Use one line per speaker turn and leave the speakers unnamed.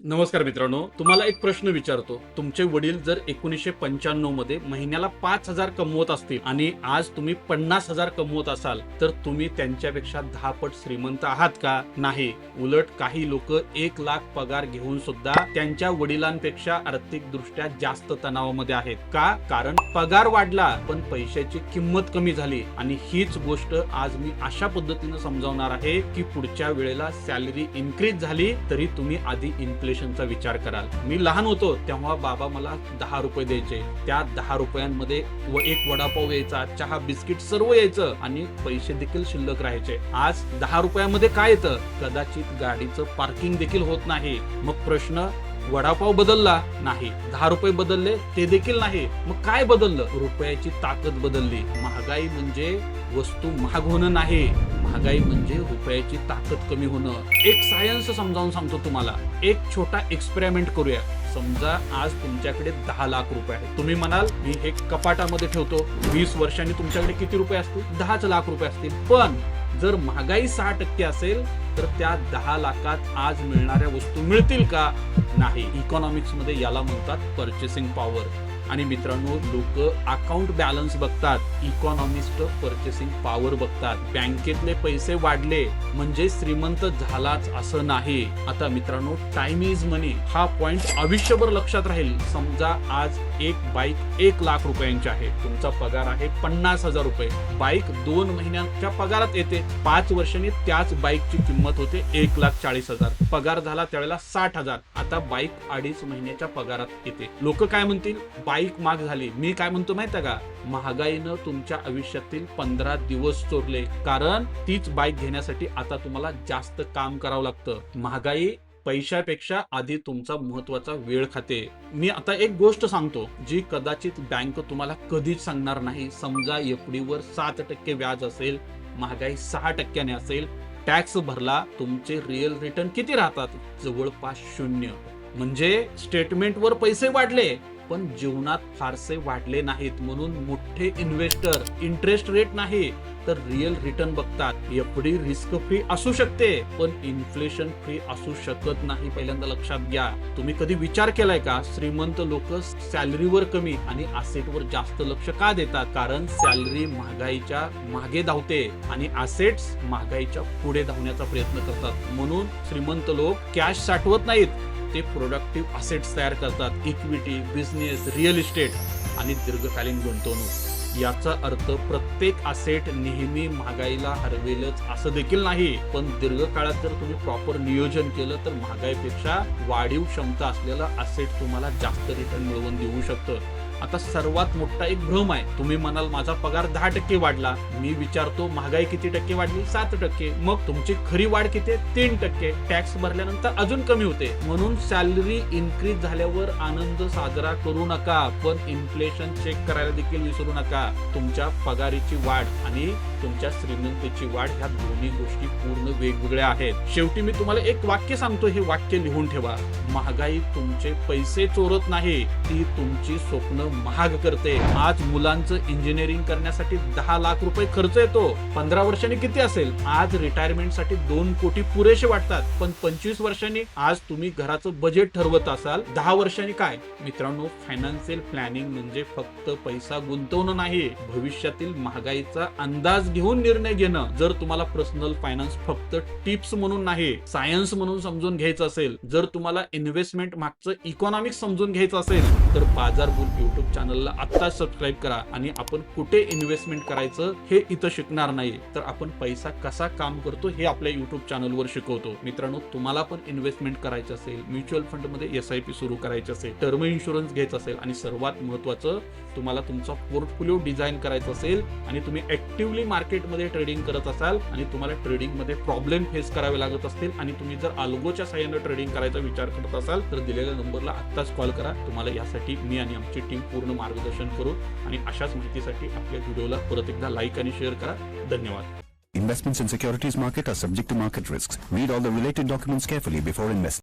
नमस्कार मित्रांनो, तुम्हाला एक प्रश्न विचारतो. तुमचे वडील जर 1995 मध्ये महिन्याला 5,000 कमवत असतील आणि आज तुम्ही 50,000 कमवत असाल, तर तुम्ही त्यांच्यापेक्षा 10 पट श्रीमंत आहात का? नाही. उलट काही लोक 1 लाख पगार घेऊन सुद्धा त्यांच्या वडिलांपेक्षा आर्थिकदृष्ट्या जास्त तणावामध्ये आहेत. का? कारण पगार वाढला पण पैशाची किंमत कमी झाली. आणि हीच गोष्ट आज मी अशा पद्धतीने समजावणार आहे की पुढच्या वेळेला सॅलरी इन्क्रीज झाली तरी तुम्ही आधी इन्फ्लेशनचा विचार कराल. मी लहान होतो तेव्हा बाबा मला 10 रुपये द्यायचे. त्या 10 रुपयांमध्ये एक वडापाव यायचा, चहा, बिस्किट सर्व यायचं आणि पैसे देखील शिल्लक राहायचे. आज 10 रुपयामध्ये काय येतं? कदाचित गाडीचं पार्किंग देखील होत नाही. मग प्रश्न, वडापाव बदलला नाही, 10 रुपये बदलले ते देखील नाही. मग काय बदललं? रुपयाची ताकद बदलली. महागाई म्हणजे वस्तू महाग होणं नाही, महागाई म्हणजे रुपयाची ताकद कमी होणं. एक सायन्स समजावून सांगतो तुम्हाला. एक छोटा एक्सपेरिमेंट करूया. समजा आज तुमच्याकडे 10 लाख रुपये आहेत. तुम्ही म्हणाल मी हे कपाटामध्ये ठेवतो, 20 वर्षांनी तुमच्याकडे किती रुपये असतील? 10 लाख रुपये असतील. पण जर महागाई 6% असेल तर त्या 10 लाखात आज मिळणाऱ्या वस्तू मिळतील का? नाही. इकॉनॉमिक्स मध्ये याला म्हणतात परचेसिंग पॉवर. आणि मित्रांनो, लोक अकाउंट बॅलन्स बघतात, इकॉनॉमिस्ट परचेसिंग पॉवर बघतात. बँकेतले पैसे वाढले म्हणजे श्रीमंत झालाच असं नाही. आता मित्रांनो, टाइम इज मनी हा पॉइंट आयुष्यभर लक्षात राहील. समजा आज एक बाईक 1 लाख रुपयांची आहे. तुमचा पगार आहे 50,000 रुपये. बाईक 2 महिन्यांच्या पगारात येते. 5 वर्षांनी त्याच बाईकची किंमत होते 1,40,000. पगार झाला त्यावेळेला 60,000. आता बाईक 2.5 महिन्याच्या पगारात येते. लोक काय म्हणतील? बाईक महाग झाली. मी काय म्हणतो माहिती का? महागाईनं तुमच्या आयुष्यातील 15 दिवस चोरले. कारण तीच बाईक घेण्यासाठी आता तुम्हाला जास्त काम करावं लागतं. महागाई पैशापेक्षा आधी तुमचा महत्वाचा वेळ खाते. मी आता एक गोष्ट सांगतो जी कदाचित बँक तुम्हाला कधीच सांगणार नाही. समजा एफडी वर 7% व्याज असेल, महागाई 6% असेल, टॅक्स भरला, तुमचे रिअल रिटर्न किती राहतात? जवळपास 0. म्हणजे स्टेटमेंटवर पैसे वाढले पण जीवनात फारसे वाढले नाहीत. म्हणून मोठे इन्व्हेस्टर इंटरेस्ट रेट नाही तर रिअल रिटर्न बघतात. एफडी रिस्क फ्री असू शकते पण इन्फ्लेशन फ्री असू शकत नाही. पहिल्यांदा लक्षात घ्या. तुम्ही कधी विचार केलाय का श्रीमंत लोक सॅलरीवर कमी आणि असेटवर जास्त लक्ष का देतात? कारण सॅलरी महागाईच्या मागे धावते आणि असेट्स महागाईच्या पुढे धावण्याचा प्रयत्न करतात. म्हणून श्रीमंत लोक कॅश साठवत नाहीत, ते प्रोडक्टिव्ह असेट्स तयार करतात. इक्विटी, बिझनेस, रिअल इस्टेट आणि दीर्घकालीन गुंतवणूक. याचा अर्थ प्रत्येक असेट नेहमी महागाईला हरवेलच असं देखील नाही. पण दीर्घकाळात जर तुम्ही प्रॉपर नियोजन केलं तर महागाईपेक्षा वाढीव क्षमता असलेलं असेट तुम्हाला जास्त रिटर्न मिळवून देऊ शकतं. आता सर्वात मोठा एक भ्रम आहे. तुम्ही म्हणाल माझा पगार 10% वाढला. मी विचारतो महागाई किती टक्के वाढली? 7%. मग तुमची खरी वाढ किती? 3%. टॅक्स भरल्यानंतर अजून कमी होते. म्हणून सॅलरी इन्क्रीज झाल्यावर आनंद साजरा करू नका, पण इन्फ्लेशन चेक करायला देखील विसरू नका. तुमच्या पगारीची वाढ आणि तुमच्या श्रीमंतीची वाढ ह्या दोन्ही गोष्टी पूर्ण वेगवेगळ्या आहेत. शेवटी मी तुम्हाला एक वाक्य सांगतो, हे वाक्य लिहून ठेवा. महागाई तुमचे पैसे चोरत नाही, ती तुमची स्वप्न महाग करते. आज मुलांचं इंजिनिअरिंग करण्यासाठी 10 लाख रुपये खर्च येतो. 15 वर्षांनी किती असेल? आज रिटायरमेंटसाठी 2 कोटी पुरेसे वाटतात. पण 25 वर्षांनी आज तुम्ही घराचं बजेट ठरवत असाल, 10 वर्षांनी काय? मित्रांनो, फायनान्शियल प्लॅनिंग म्हणजे फक्त पैसा गुंतवणं नाही, भविष्यातील महागाईचा अंदाज घेऊन निर्णय घेणं. जर तुम्हाला पर्सनल फायनान्स फक्त टिप्स म्हणून नाही, सायन्स म्हणून समजून घ्यायचं असेल, जर तुम्हाला इन्व्हेस्टमेंट मागचं इकॉनॉमिक्स समजून घ्यायचं असेल, तर बाजार बुल युट्यूब चॅनलला आत्ता सबस्क्राईब करा. आणि आपण कुठे इन्व्हेस्टमेंट करायचं हे इथं शिकणार नाही, तर आपण पैसा कसा काम करतो हे आपल्या युट्यूब चॅनलवर शिकवतो. मित्रांनो, तुम्हाला पण इन्व्हेस्टमेंट करायचं असेल, म्युच्युअल फंड मध्ये SIP सुरू करायचं असेल, टर्म इन्शुरन्स घ्यायचं असेल आणि सर्वात महत्त्वाचं तुम्हाला तुमचा पोर्टफोलिओ डिझाईन करायचा असेल आणि तुम्ही ऍक्टिव्हली मार्केटमध्ये ट्रेडिंग करत असाल आणि तुम्हाला ट्रेडिंग मध्ये प्रॉब्लेम फेस करावे लागत असतील आणि तुम्ही जर अल्गोच्या साहाय्याने ट्रेडिंग करायचा विचार करत असाल, तर दिलेल्या नंबरला आत्ताच कॉल करा. तुम्हाला यासाठी मी आणि आमची टीम पूर्ण मार्गदर्शन करू. आणि अशाच माहितीसाठी आपल्या व्हिडिओला परत एकदा लाईक आणि शेअर करा. धन्यवाद.
Investments in securities market are subject to market risks. Read all the related documents carefully before investing.